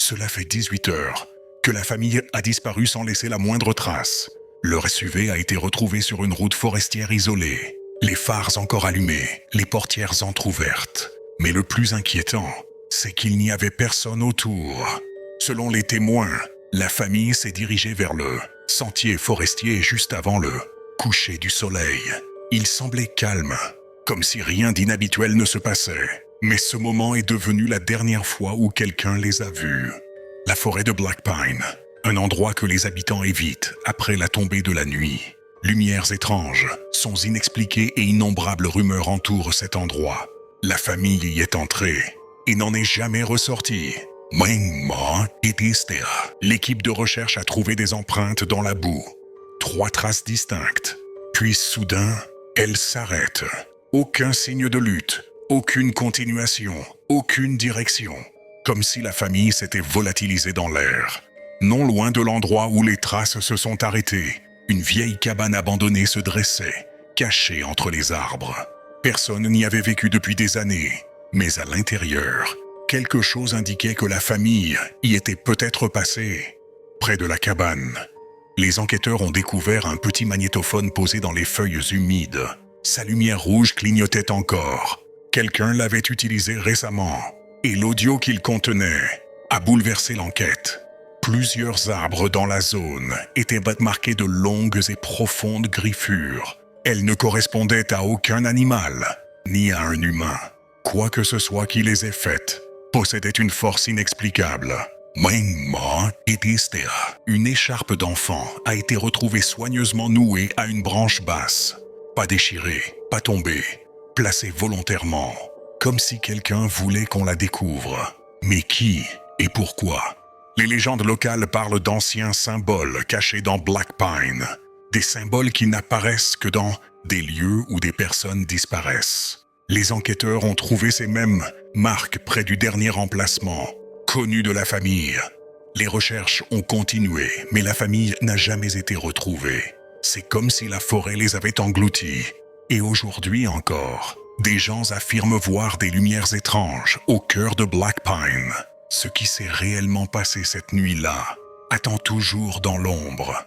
Cela fait 18 heures que la famille a disparu sans laisser la moindre trace. Leur SUV a été retrouvé sur une route forestière isolée. Les phares encore allumés, les portières entr'ouvertes. Mais le plus inquiétant, c'est qu'il n'y avait personne autour. Selon les témoins, la famille s'est dirigée vers le sentier forestier juste avant le coucher du soleil. Il semblait calme, comme si rien d'inhabituel ne se passait. Mais ce moment est devenu la dernière fois où quelqu'un les a vus. La forêt de Black Pine, un endroit que les habitants évitent après la tombée de la nuit. Lumières étranges, sons inexpliqués et innombrables rumeurs entourent cet endroit. La famille y est entrée et n'en est jamais ressortie. L'équipe de recherche a trouvé des empreintes dans la boue. 3 traces distinctes. Puis soudain, elles s'arrêtent. Aucun signe de lutte, aucune continuation, aucune direction. Comme si la famille s'était volatilisée dans l'air. Non loin de l'endroit où les traces se sont arrêtées, une vieille cabane abandonnée se dressait, cachée entre les arbres. Personne n'y avait vécu depuis des années, mais à l'intérieur, quelque chose indiquait que la famille y était peut-être passée. Près de la cabane, les enquêteurs ont découvert un petit magnétophone posé dans les feuilles humides. Sa lumière rouge clignotait encore. Quelqu'un l'avait utilisé récemment, et l'audio qu'il contenait a bouleversé l'enquête. Plusieurs arbres dans la zone étaient marqués de longues et profondes griffures. Elles ne correspondaient à aucun animal, ni à un humain. Quoi que ce soit qui les ait faites, possédait une force inexplicable. Une écharpe d'enfant a été retrouvée soigneusement nouée à une branche basse. Pas déchirée, pas tombée, placée volontairement, comme si quelqu'un voulait qu'on la découvre. Mais qui et pourquoi? Les légendes locales parlent d'anciens symboles cachés dans Black Pine. Des symboles qui n'apparaissent que dans des lieux où des personnes disparaissent. Les enquêteurs ont trouvé ces mêmes marques près du dernier emplacement, connu de la famille. Les recherches ont continué, mais la famille n'a jamais été retrouvée. C'est comme si la forêt les avait engloutis. Et aujourd'hui encore, des gens affirment voir des lumières étranges au cœur de Black Pine. Ce qui s'est réellement passé cette nuit-là attend toujours dans l'ombre.